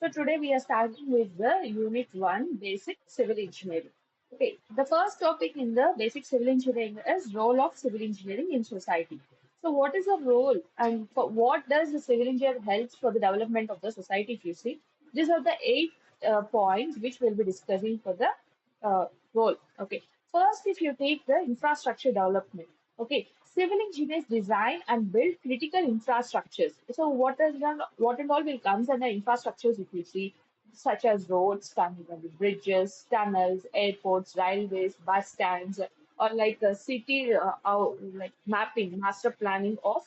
So today we are starting with the Unit 1 Basic Civil Engineering. Okay, the first topic in the Basic Civil Engineering is role of civil engineering in society. So what is the role and for what does the civil engineer helps for the development of the society if you see? These are the eight points which we'll be discussing for the role. Okay, first if you take the infrastructure development. Okay, civil engineers design and build critical infrastructures. So what and all will comes under infrastructures if you see, such as roads, bridges, tunnels, airports, railways, bus stands, or like a city, like mapping, master planning of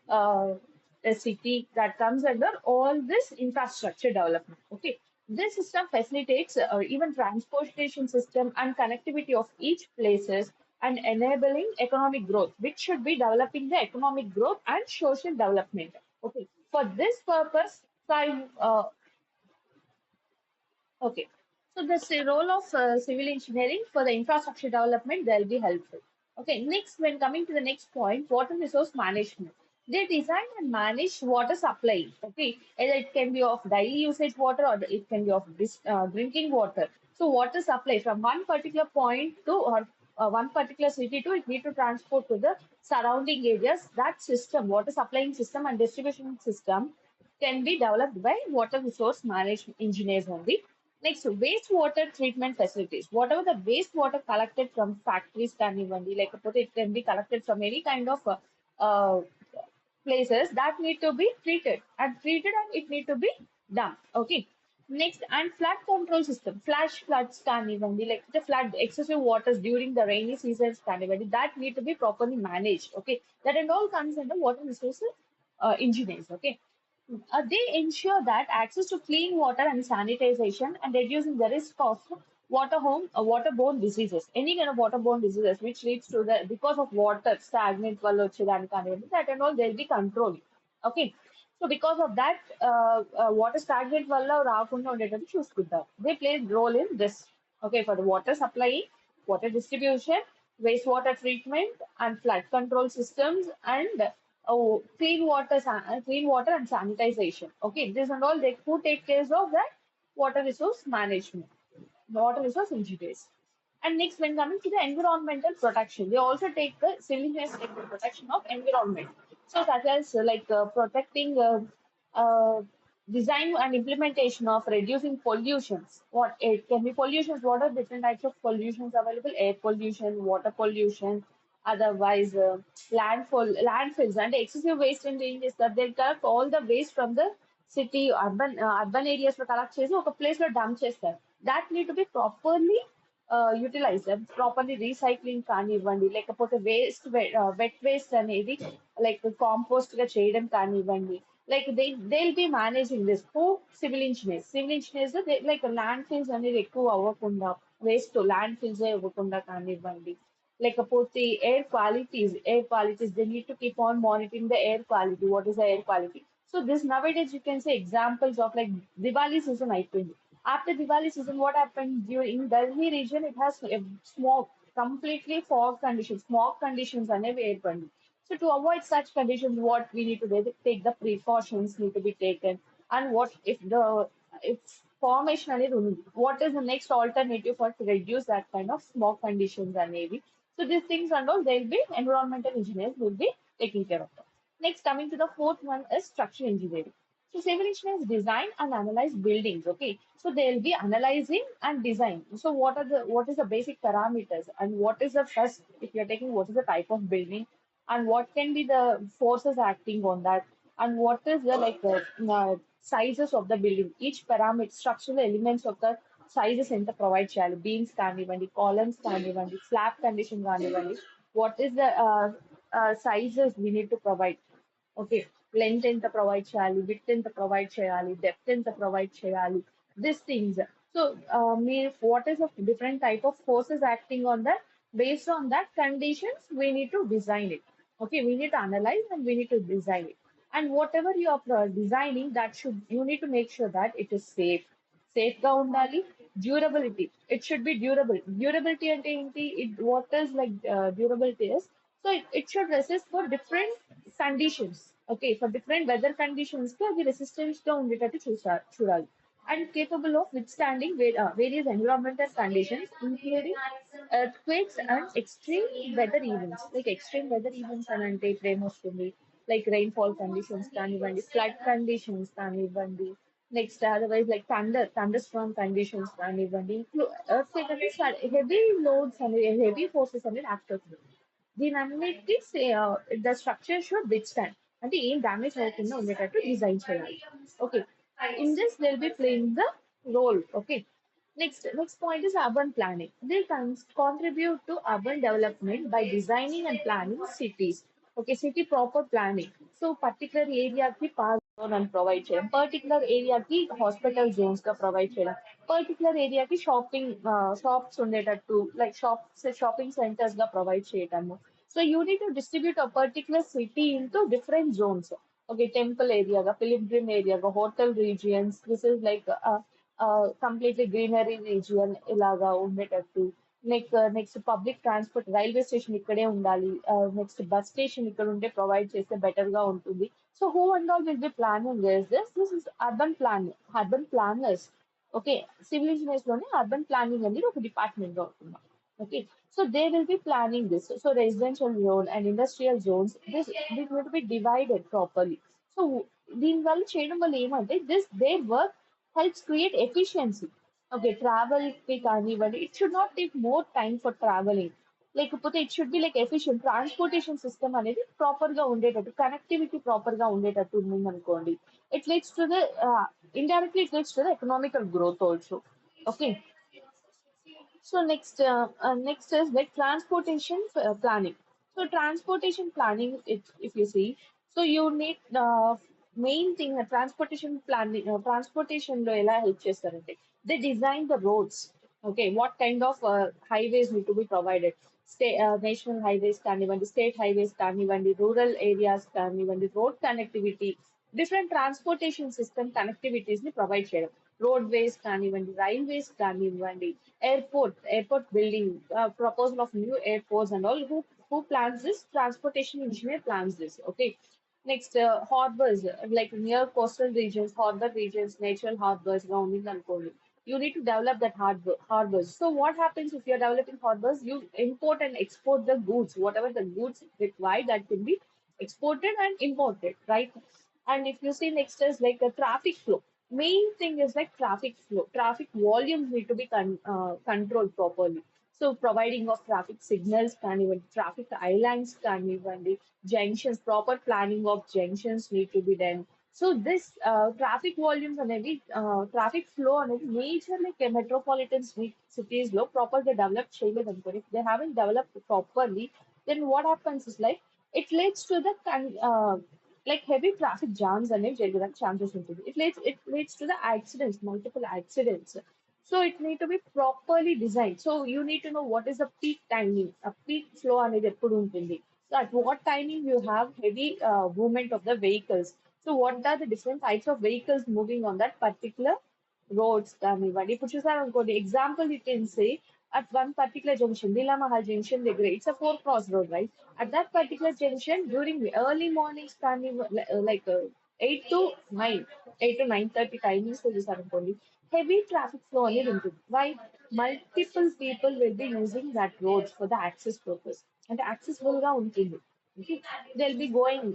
a city that comes under all this infrastructure development. Okay, this system facilitates even transportation system and connectivity of each places and enabling economic growth, which should be developing the economic growth and social development. Okay, for this purpose, okay. So the role of civil engineering for the infrastructure development, they'll be helpful. Okay. Next, when coming to the next point, water resource management. They design and manage water supply. Okay. Either it can be of daily usage water or it can be of drinking water. So water supply from one particular point to or one particular city to it need to transport to the surrounding areas. That system, water supplying system and distribution system can be developed by water resource management engineers only. Next, wastewater treatment facilities. Whatever the wastewater collected from factories can even be like it can be collected from any kind of uh, places that need to be treated and it need to be done. Okay. Next, and flood control system. Flash floods can even be like the flood excessive waters during the rainy seasons can even be that need to be properly managed. Okay, that and all comes under water resources engineers. Okay, they ensure that access to clean water and sanitization and reducing the risk of waterborne diseases, any kind of waterborne diseases which leads to the because of water stagnant that and all they'll be controlling. Okay. So because of that, water stagnant వల్ల రాకుండా ఉండేటట్టు చూసుకుంటారు. They play a role in this. Okay, for the water supply, water distribution, wastewater treatment, and flood control systems, and clean water and sanitization. Okay, this and all they who take care of that water resource management, water resource engineers. And next, when coming to the environmental protection, they also take the civil engineers take the protection of environment. So such as protecting uh, design and implementation of reducing pollutions. What it can be pollutions? What are different types of pollutions available? Air pollution, water pollution, otherwise landfills and excessive waste in the is that they collect all the waste from the city urban areas లో collect చేసి ఒక place లో dump చేస్తారు. That need to be properly utilize properly recycling కానివ్వండి లేకపోతే wet waste అనేది like compost గా చేయడం కానివ్వండి like they will be managing this who civil engineers like landfills అనేది ఎక్కువ అవ్వకుండా వేస్ట్ ల్యాండ్ ఫిల్స్ అవ్వకుండా కానివ్వండి లేకపోతే air qualities they need to keep on monitoring the air quality. What is the air quality? So this nowadays you can say examples of like Diwali season అయిపోయింది. After Diwali season, what happened during Delhi region? It has a smoke, completely smog conditions అనేవి ఏర్పడింది. So to avoid such conditions, what we need to do, take the precautions need to be taken. And what if formation అనేది ఉంది, what is the next alternative for to reduce that kind of smog conditions అనేవి? So these things and all, they'll be environmental engineers will be taking care of them. Next, coming to the fourth one is structural engineering. So civil engineers design and analyze buildings. Okay, so they'll be analyzing and design. So what is the basic parameters and what is the first if you're taking what is the type of building and what can be the forces acting on that and what is the sizes of the building, each parameter structural elements of the sizes ఎంత provide చేయాలి beams కానివ్వండి columns కానివ్వండి slab condition కానివ్వండి what is the sizes we need to provide okay length ఎంత provide చేయాలి with ఎంత provide చేయాలి depth ఎంత ప్రొవైడ్ చేయాలి this things so me what is different type of forces acting on that based on that conditions we need to design it. Okay, we need to analyze and we need to design it. And whatever you are designing, that should you need to make sure that it is safe గా ఉండాలి. Durability, it should be durability అంటే ఏంటి, what is like durability is, so it should resist for different conditions. Okay, for different weather conditions కి అది resistance గా ఉండేటట్టు చూడాలి. and capable of withstanding various environmental conditions, including earthquakes and extreme weather events. Like extreme weather events and ante mostly like rainfall conditions, కానివ్వండి, flood conditions, కానివ్వండి, next otherwise like thunderstorm conditions, కానివ్వండి, earthquake అంటే heavy loads and heavy forces అనేది act అవుతుంది. దీనన్నిటికీ the structure should withstand. అంటే ఏం damage అవ్వకుండా ఉండేటట్టు డిజైన్ చేయాలి. Okay. In this they will be playing the role. Okay. Next point is urban planning. They contribute to urban development by designing and planning cities. Okay, city proper planning. So particular area ki park zone and provide చేయడం, particular area ki hospital zones గా provide చేయడం, particular area కి shops ఉండేటట్టు like shopping centers గా provide చేయడము. So you need to distribute a particular city into different zones. Okay, temple area, pilgrim area, hotel regions. This is like completely greenery region ఇలాగా ఉండేటట్టు. Next public transport railway station ఇక్కడే ఉండాలి. Next bus station ఇక్కడ ఉంటే provide చేస్తే better గా ఉంటుంది. So who and all will be planning this is urban planning, urban planners. Okay, civil engineers లోనే అర్బన్ ప్లానింగ్ అనేది ఒక డిపార్ట్మెంట్ గా ఉంటుంది. Okay, so they will be planning this. So residential zone and industrial zones, this will be divided properly. So దీనివల్ల చేయడం వల్ల ఏమంటే their work helps create efficiency. Okay, travel కి కానివ్వండి, it should not take more time for traveling. లేకపోతే it should be like efficient. Transportation system అనేది proper గా ఉండేటట్టు, కనెక్టివిటీ ప్రాపర్ గా ఉండేటట్టు ఉంది అనుకోండి. It leads to the indirectly it leads to the economical growth also. Okay, so next is like transportation planning. So transportation planning, if you see, so you need main thing transportation planning. Transportation lo ela help chestarante. They design the roads. Okay, what kind of highways need to be provided? State national highways, the state highways, the rural areas, the road connectivity, different transportation system connectivities ni provide చేయడం. Roadways, railways, airport building, proposal of new airports and all. Who plans this? Transportation engineer plans this. Okay. Next, harbors, like near coastal regions, harbor regions, natural harbors, grounding and coastal. You need to develop that harbors. So what happens if you're developing harbors? You import and export the goods, whatever the goods required that can be exported and imported, right? And if you see next is like a traffic flow. Main thing is like traffic flow. Traffic volumes need to be controlled properly. So providing of traffic signals, can even traffic islands, can even the junctions, proper planning of junctions need to be done. So this traffic volumes and every traffic flow and every major like metropolitan cities low proper they developed changes and if they haven't developed properly, then what happens is like it leads to the like heavy traffic jams and జరగడానికి chances ఉంటుంది. It leads to the accidents, multiple accidents. So it need to be properly designed. So you need to know what is the peak timing, a peak flow అనేది ఎప్పుడు ఉంటుంది. So at what timing you have heavy movement of the vehicles. So what are the different types of vehicles moving on that particular roads కానివ్వండి. ఇప్పుడు చూసారనుకోండి example you can say at one particular junction, Lila Mahal junction, it's a four cross road, right? At that particular junction, during the early mornings, like 8 to 9, 8 to 9:30 timings, చూసారనుకోండి heavy traffic flow అనేది ఉంటుంది. Why? Multiple people will be using that roads for the access purpose. అంటే accessible గా ఉంటుంది. Okay. They'll be going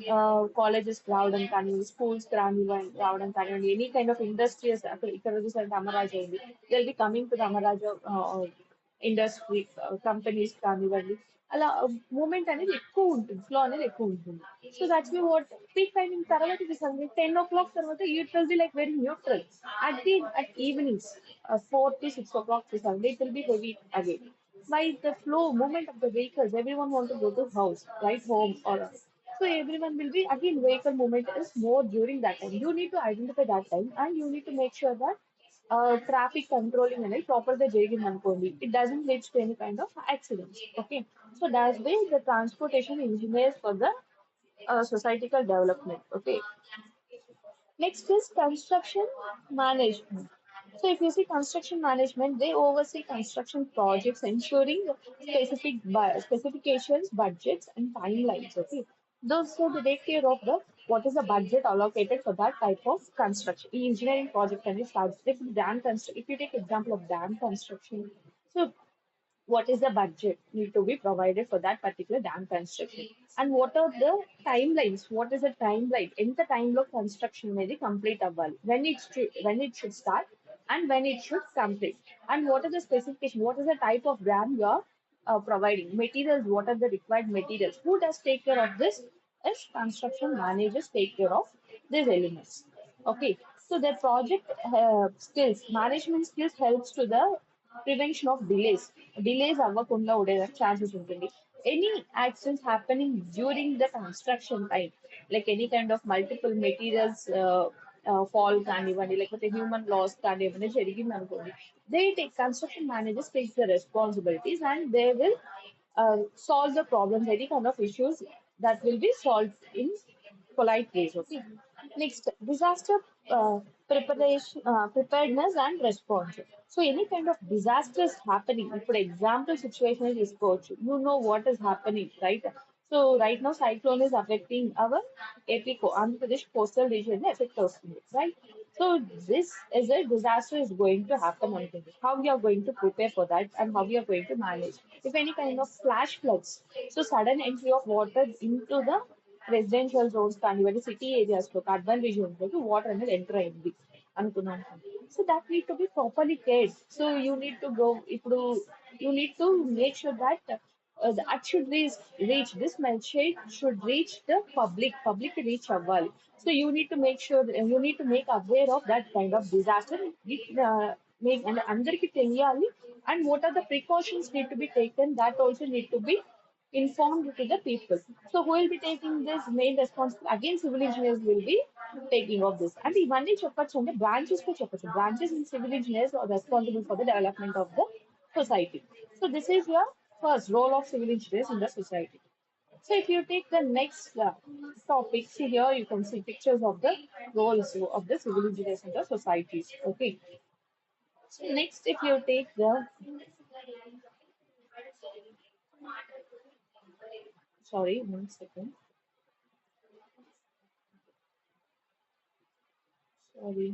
colleges రావడం కానివ్వండి, schools రావడం కానివ్వండి, any kind of industries అక్కడ ఇక్కడ చూసారంటే అమరాజా ఉంది. They'll be coming to the Amara Raja industry companies కానివ్వండి, అలా మూమెంట్ అనేది ఎక్కువ ఉంటుంది, ఫ్లో అనేది ఎక్కువ ఉంటుంది. So that's me what peak timing తర్వాత చూసాను 10 o'clock తర్వాత it will be like very neutral. At evenings 4 to 6 o'clock చూసాను it will be heavy again. By the flow movement of the vehicles, everyone want to go to house, right, home or so everyone will be again vehicle movement is more during that time. You need to identify that time and you need to make sure that traffic controlling and proper the jigging అనుకోండి. It doesn't lead to any kind of accidents. Okay, so that's why the transportation engineers for the societal development. Okay, next is construction management. So if you see construction management, they oversee construction projects, ensuring specifications, budgets, and timelines. Okay, those so they take care of the what is the budget allocated for that type of construction. The engineering project can be started. If you take example of dam construction, so what is the budget need to be provided for that particular dam construction, and what are the timelines, what is the timeline in the time of construction may be complete aval, when it should start and when it should complete, and what are the specification, what is the type of dam you are providing, materials, what are the required materials, who does take care of this, as construction managers take care of these elements. Okay, so the project skills, management skills helps to the prevention of delays. Delays అవ్వకుండా ఉండేదానికి chances ఉంటుంది. Any accidents happening during the construction time, like any kind of multiple materials fall కానివ్వండి, లేకపోతే human loss కానివ్వండి జరిగింది అనుకోండి, they take construction managers take the responsibilities and they will solve the problems, any kind of issues that will be solved in polite ways. Okay. Next, disaster preparedness and response. So, any kind of disaster is happening. For example, situation is coach. You know what is happening, right? So, right now, cyclone is affecting our AP, Andhra Pradesh coastal region, affect us, right? So, this is a disaster is going to happen on this. How we are going to prepare for that and how we are going to manage. If any kind of flash floods, so sudden entry of water into the residential zones కానివ్వండి, city areas లో urban regions లోకి water అనేది enter అయింది అనుకున్నాం. So that need to be properly cared. So you need to go ఇప్పుడు you need to make sure that that should reach this message should reach the public reach అవ్వాలి. So you need to make sure, you need to make aware of that kind of disaster. It, make and అందరికి తెలియాలి, and what are the precautions need to be taken, that also need to be informed to the people. So who will be taking this main responsibility? Again, civil engineers will be taking of this. And ఇవన్నీ చెప్పచ్చు అంటే branches తో చెప్పచ్చు. Branches in civil engineers are responsible for the development of the society. So this is your first role of civil engineers in the society. So if you take the next topic, see here you can see pictures of the roles of the civil engineers in the societies. Okay. So next, if you take the, sorry, 1 second. Sorry.